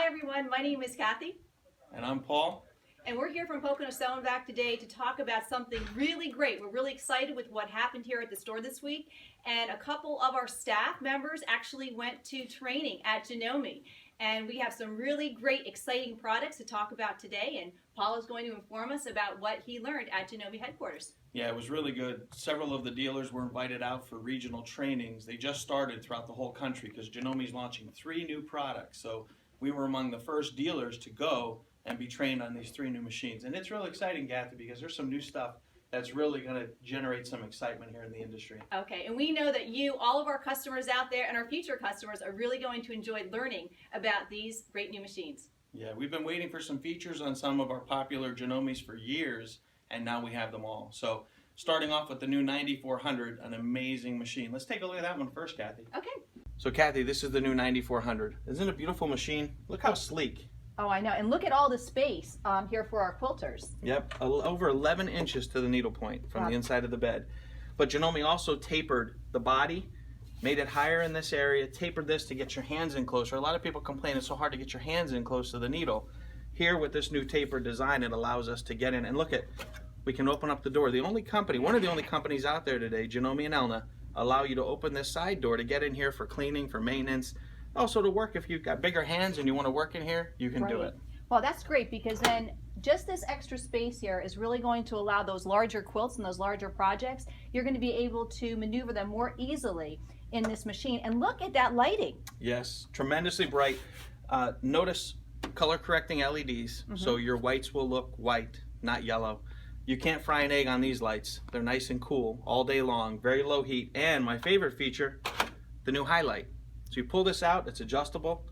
everyone, my name is Kathy. And I'm Paul. And we're here from Pocono Sew and Vac today to talk about something really great. We're really excited with what happened here at the store this week. And a couple of our staff members actually went to training at Janome. And we have some really great, exciting products to talk about today. And Paul is going to inform us about what he learned at Janome headquarters. Yeah, it was really good. Several of the dealers were invited out for regional trainings. They just started throughout the whole country because Janome is launching 3 new products. So we were among the first dealers to go and be trained on these 3 new machines. And it's really exciting, Kathy, because there's some new stuff that's really going to generate some excitement here in the industry. Okay, and we know that you, all of our customers out there and our future customers are really going to enjoy learning about these great new machines. Yeah, we've been waiting for some features on some of our popular Janomes for years, and now we have them all. So starting off with the new 9400, an amazing machine. Let's take a look at that one first, Kathy. Okay. So Kathy, this is the new 9400. Isn't it a beautiful machine? Look how sleek. Oh, I know. And look at all the space here for our quilters. Yep, over 11 inches to the needle point from the inside of the bed. But Janome also tapered the body, made it higher in this area, tapered this to get your hands in closer. A lot of people complain it's so hard to get your hands in close to the needle. Here with this new tapered design, it allows us to get in. And look at, we can open up the door. The only company, one of the only companies out there today, Janome and Elna, allow you to open this side door to get in here for cleaning, for maintenance. Also to work, if you've got bigger hands and you want to work in here, you can do it. Well, that's great because then just this extra space here is really going to allow those larger quilts and those larger projects, you're going to be able to maneuver them more easily in this machine. And look at that lighting. Yes, tremendously bright. Notice color correcting LEDs, so your whites will look white, not yellow. You can't fry an egg on these lights. They're nice and cool all day long, very low heat. And my favorite feature, the new highlight. So you pull this out, it's adjustable.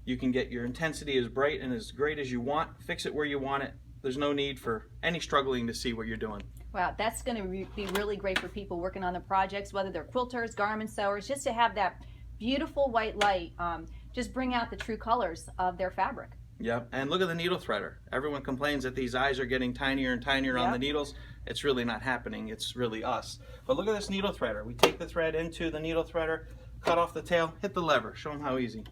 You can get your intensity as bright and as great as you want, fix it where you want it. There's no need for any struggling to see what you're doing. Wow, that's going to be really great for people working on the projects, whether they're quilters, garment sewers, just to have that beautiful white light just bring out the true colors of their fabric. Yep, and look at the needle threader. Everyone complains that these eyes are getting tinier and tinier on the needles. It's really not happening, it's really us. But look at this needle threader. We take the thread into the needle threader, cut off the tail, hit the lever, show them how easy.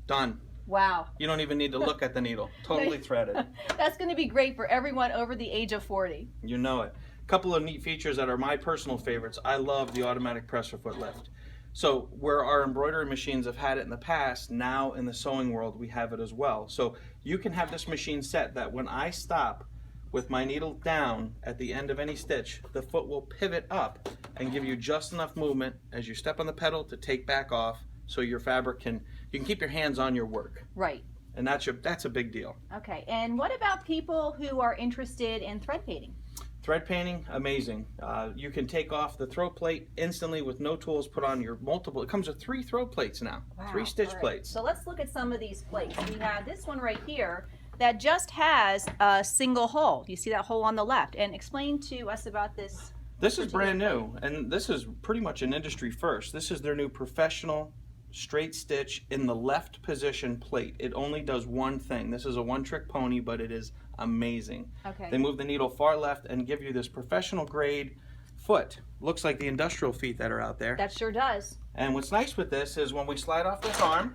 Done. Wow. You don't even need to look at the needle. Totally threaded. That's going to be great for everyone over the age of 40. You know it. A couple of neat features that are my personal favorites. I love the automatic presser foot lift. So where our embroidery machines have had it in the past, now in the sewing world we have it as well. So you can have this machine set that when I stop with my needle down at the end of any stitch, the foot will pivot up and give you just enough movement as you step on the pedal to take back off, so your fabric you can keep your hands on your work. Right. And that's a big deal. Okay, and what about people who are interested in thread painting? Thread painting, amazing. You can take off the throat plate instantly with no tools, put on your multiple. It comes with 3 throat plates now, 3 stitch plates. So let's look at some of these plates. We have this one right here that just has a single hole. You see that hole on the left? And explain to us about this. This is brand new, and this is pretty much an industry first. This is their new professional straight stitch in the left position plate. It only does one thing. This is a one-trick pony, but it is amazing. Okay. They move the needle far left and give you this professional grade foot. Looks like the industrial feet that are out there. That sure does. And what's nice with this is when we slide off this arm,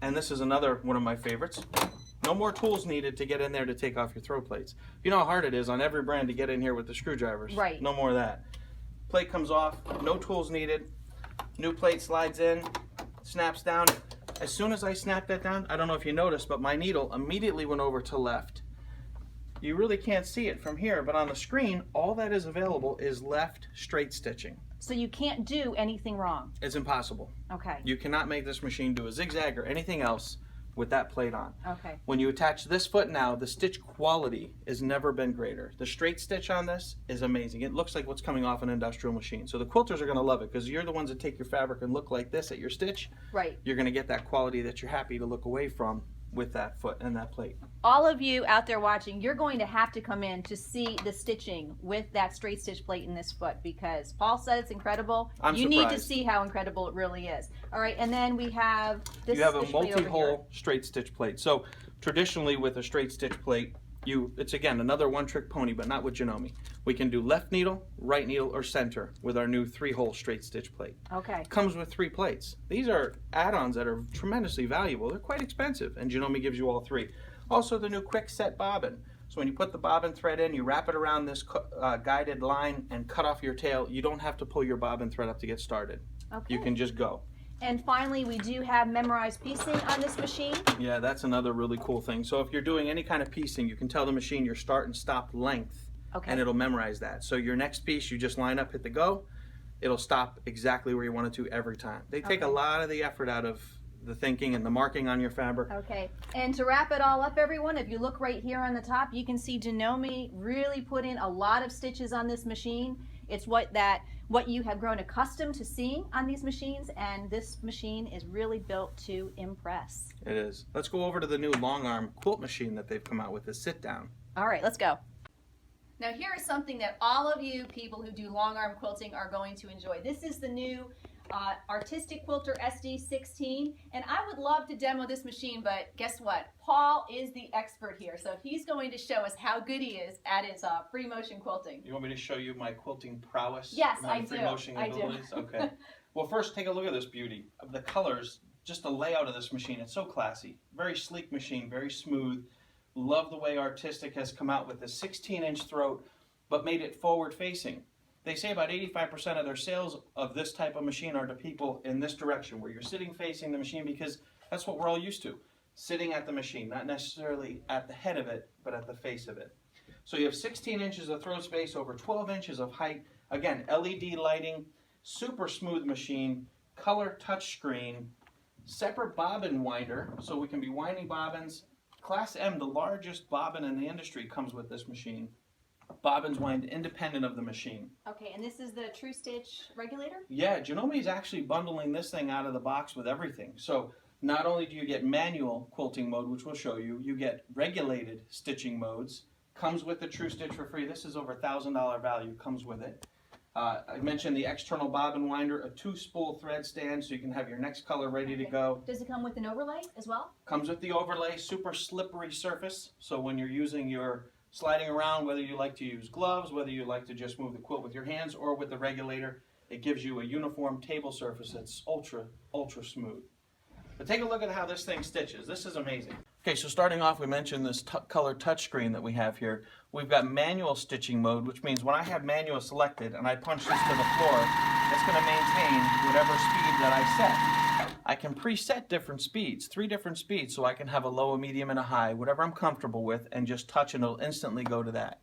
and this is another one of my favorites, no more tools needed to get in there to take off your throat plates. You know how hard it is on every brand to get in here with the screwdrivers. Right. No more of that. Plate comes off, no tools needed. New plate slides in, snaps down. As soon as I snap that down, I don't know if you noticed, but my needle immediately went over to left. You really can't see it from here, but on the screen, all that is available is left straight stitching. So you can't do anything wrong. It's impossible. Okay. You cannot make this machine do a zigzag or anything else with that plate on. Okay. When you attach this foot now, the stitch quality has never been greater. The straight stitch on this is amazing. It looks like what's coming off an industrial machine. So the quilters are going to love it because you're the ones that take your fabric and look like this at your stitch. Right. You're going to get that quality that you're happy to look away from with that foot and that plate. All of you out there watching, you're going to have to come in to see the stitching with that straight stitch plate in this foot because Paul said it's incredible. You need to see how incredible it really is. All right, and then we have this. You have a multi-hole straight stitch plate. So traditionally with a straight stitch plate, it's again another one-trick pony, but not with Janome. We can do left needle, right needle, or center with our new 3-hole straight stitch plate. Okay. Comes with 3 plates. These are add-ons that are tremendously valuable. They're quite expensive, and Janome gives you all 3. Also, the new quick set bobbin. So when you put the bobbin thread in, you wrap it around this guided line and cut off your tail. You don't have to pull your bobbin thread up to get started. Okay. You can just go. And finally, we do have memorized piecing on this machine. Yeah, that's another really cool thing. So if you're doing any kind of piecing, you can tell the machine your start and stop length, and it'll memorize that. So your next piece, you just line up, hit the go, it'll stop exactly where you want it to every time. They take a lot of the effort out of the thinking and the marking on your fabric. Okay, and to wrap it all up, everyone, if you look right here on the top, you can see Janome really put in a lot of stitches on this machine. It's what you have grown accustomed to seeing on these machines, and this machine is really built to impress. It is. Let's go over to the new long arm quilt machine that they've come out with, the sit down. All right, let's go. Now here is something that all of you people who do long arm quilting are going to enjoy. This is the new artistic quilter SD-16, and I would love to demo this machine, but guess what? Paul is the expert here, so he's going to show us how good he is at his free motion quilting. You want me to show you my quilting prowess? Yes, my I free do. motion abilities? Okay. Well, first take a look at this beauty. The colors, just the layout of this machine, it's so classy. Very sleek machine, very smooth. Love the way Artistic has come out with the 16-inch throat, but made it forward facing. They say about 85% of their sales of this type of machine are to people in this direction, where you're sitting facing the machine, because that's what we're all used to. Sitting at the machine, not necessarily at the head of it, but at the face of it. So you have 16 inches of throat space, over 12 inches of height. Again, LED lighting, super smooth machine, color touch screen, separate bobbin winder, so we can be winding bobbins. Class M, the largest bobbin in the industry, comes with this machine. Bobbins wind independent of the machine. Okay, and this is the True Stitch regulator? Yeah, Janome is actually bundling this thing out of the box with everything. So not only do you get manual quilting mode, which we'll show you, you get regulated stitching modes. Comes with the True Stitch for free. This is over $1,000 value, comes with it. I mentioned the external bobbin winder, a 2-spool thread stand so you can have your next color ready to go. Does it come with an overlay as well? Comes with the overlay, super slippery surface. So when you're using your sliding around, whether you like to use gloves, whether you like to just move the quilt with your hands or with the regulator, it gives you a uniform table surface that's ultra, ultra smooth. But take a look at how this thing stitches. This is amazing. Okay, so starting off, we mentioned this color touchscreen that we have here. We've got manual stitching mode, which means when I have manual selected and I punch this to the floor, it's going to maintain whatever speed that I set. I can preset different speeds, 3 different speeds, so I can have a low, a medium, and a high, whatever I'm comfortable with, and just touch and it'll instantly go to that.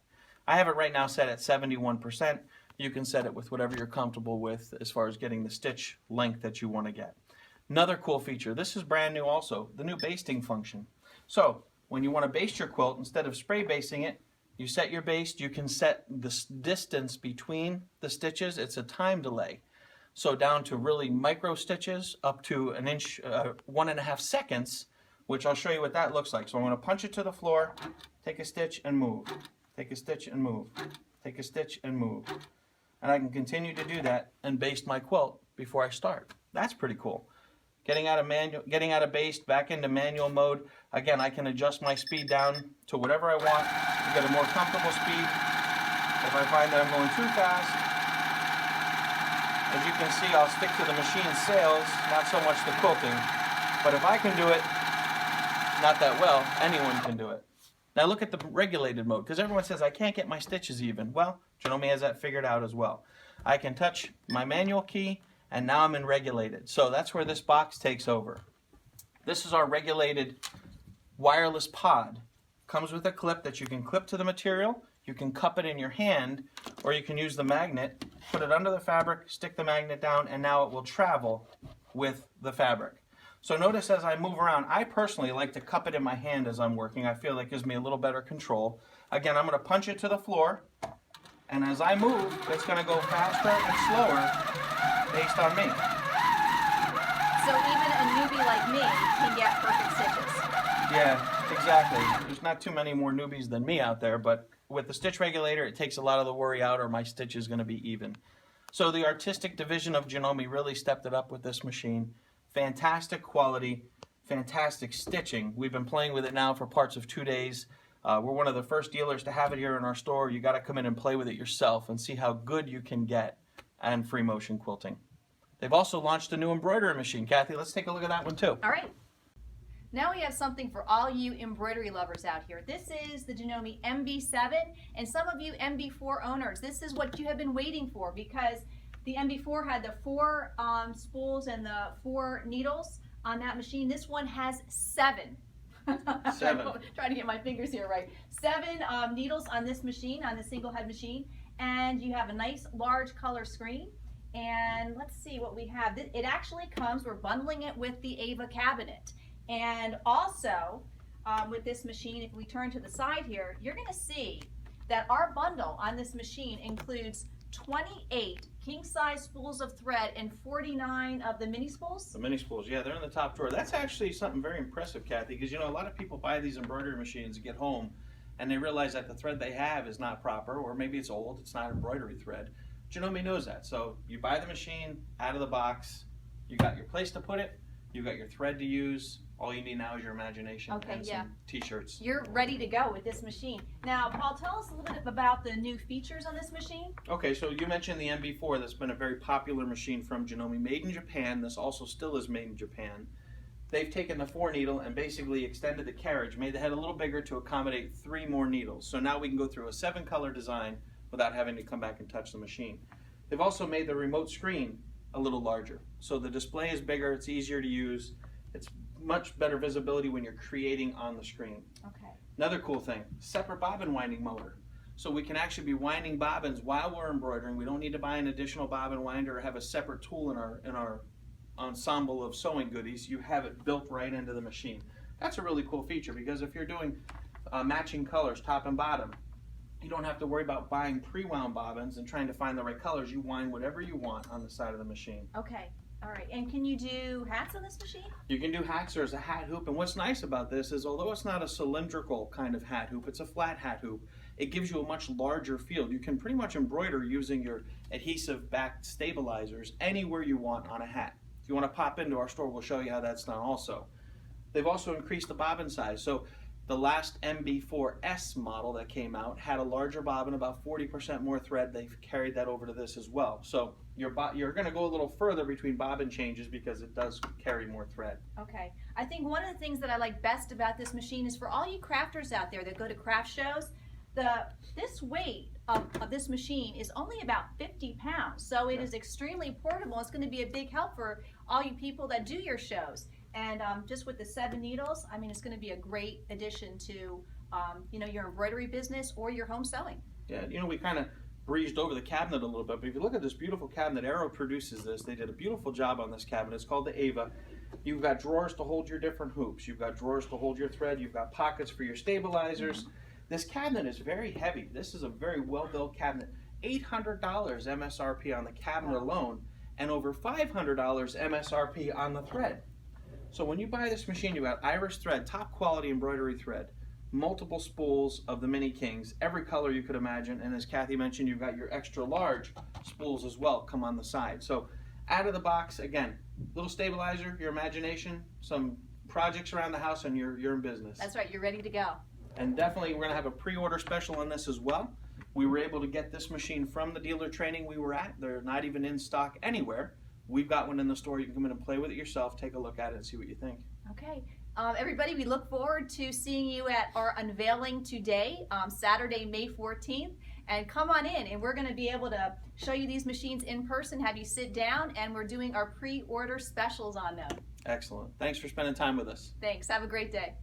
I have it right now set at 71%. You can set it with whatever you're comfortable with as far as getting the stitch length that you want to get. Another cool feature, this is brand new also, the new basting function. So when you want to baste your quilt, instead of spray basting it, you set your baste, you can set the distance between the stitches. It's a time delay. So down to really micro stitches, up to an inch, 1.5 seconds, which I'll show you what that looks like. So I'm going to punch it to the floor, take a stitch and move, take a stitch and move, take a stitch and move. And I can continue to do that and baste my quilt before I start. That's pretty cool. Getting out of baste, back into manual mode. Again, I can adjust my speed down to whatever I want to get a more comfortable speed. If I find that I'm going too fast, as you can see, I'll stick to the machine sails, not so much the quilting. But if I can do it not that well, anyone can do it. Now look at the regulated mode, because everyone says I can't get my stitches even. Well, Janome has that figured out as well. I can touch my manual key, and now I'm in regulated. So that's where this box takes over. This is our regulated wireless pod. Comes with a clip that you can clip to the material, you can cup it in your hand, or you can use the magnet, put it under the fabric, stick the magnet down, and now it will travel with the fabric. So notice as I move around, I personally like to cup it in my hand as I'm working. I feel like it gives me a little better control. Again, I'm going to punch it to the floor, and as I move, it's going to go faster and slower based on me. So even a newbie like me can get perfect stitches. Yeah, exactly. There's not too many more newbies than me out there, but with the stitch regulator, it takes a lot of the worry out, or my stitch is going to be even. So the artistic division of Janome really stepped it up with this machine. Fantastic quality, fantastic stitching. We've been playing with it now for parts of 2 days. We're one of the first dealers to have it here in our store. You got to come in and play with it yourself and see how good you can get and free motion quilting. They've also launched a new embroidery machine. Kathy, let's take a look at that one too. All right. Now we have something for all you embroidery lovers out here. This is the Janome MB7, and some of you MB4 owners, this is what you have been waiting for, because the MB4 had the 4 spools and the 4 needles on that machine. This one has 7. 7. Trying to get my fingers here right. 7 needles on this machine, on the single head machine, and you have a nice large color screen. And let's see what we have. It actually comes, we're bundling it with the Ava cabinet. And also with this machine, if we turn to the side here, you're going to see that our bundle on this machine includes 28 king-size spools of thread and 49 of the mini spools. The mini spools, yeah, they're in the top drawer. That's actually something very impressive, Kathy, because you know a lot of people buy these embroidery machines and get home and they realize that the thread they have is not proper, or maybe it's old, it's not embroidery thread. Janome knows that. So you buy the machine out of the box, you got your place to put it, you got your thread to use. All you need now is your imagination and some t-shirts. You're ready to go with this machine. Now, Paul, tell us a little bit about the new features on this machine. Okay, so you mentioned the MB4. That's been a very popular machine from Janome, made in Japan. This also still is made in Japan. They've taken the 4 needle and basically extended the carriage, made the head a little bigger to accommodate 3 more needles. So now we can go through a 7 color design without having to come back and touch the machine. They've also made the remote screen a little larger. So the display is bigger, it's easier to use. It's much better visibility when you're creating on the screen. Okay. Enother cool thing, separate bobbin winding motor. So we can actually be winding bobbins while we're embroidering. We don't need to buy an additional bobbin winder or have a separate tool in our ensemble of sewing goodies. You have it built right into the machine. That's a really cool feature, because if you're doing matching colors, top and bottom, you don't have to worry about buying pre-wound bobbins and trying to find the right colors. You wind whatever you want on the side of the machine. Okay. All right, and can you do hats on this machine? You can do hats. There's a hat hoop, and what's nice about this is although it's not a cylindrical kind of hat hoop, it's a flat hat hoop, it gives you a much larger field. You can pretty much embroider using your adhesive back stabilizers anywhere you want on a hat. If you want to pop into our store, we'll show you how that's done also. They've also increased the bobbin size. So the last MB4S model that came out had a larger bobbin, about 40% more thread. They've carried that over to this as well. So you're going to go a little further between bobbin changes because it does carry more thread. Okay. I think one of the things that I like best about this machine is for all you crafters out there that go to craft shows, this weight of this machine is only about 50 pounds. So it is extremely portable. It's going to be a big help for all you people that do your shows. And just with the 7 needles, I mean, it's going to be a great addition to, you know, your embroidery business or your home sewing. Yeah, you know, we kind of breezed over the cabinet a little bit, but if you look at this beautiful cabinet, Arrow produces this. They did a beautiful job on this cabinet. It's called the Ava. You've got drawers to hold your different hoops. You've got drawers to hold your thread. You've got pockets for your stabilizers. This cabinet is very heavy. This is a very well-built cabinet. $800 MSRP on the cabinet alone, and over $500 MSRP on the thread. So when you buy this machine, you got Irish thread, top quality embroidery thread, multiple spools of the mini kings, every color you could imagine, and as Kathy mentioned, you've got your extra large spools as well come on the side. So out of the box, again, little stabilizer, your imagination, some projects around the house, and you're in business. That's right, you're ready to go. And definitely we're going to have a pre-order special on this as well. We were able to get this machine from the dealer training we were at. They're not even in stock anywhere. We've got one in the store. You can come in and play with it yourself, take a look at it, and see what you think. Okay. Everybody, we look forward to seeing you at our unveiling today, Saturday, May 14th. And come on in, and we're going to be able to show you these machines in person, have you sit down, and we're doing our pre-order specials on them. Excellent. Thanks for spending time with us. Thanks. Have a great day.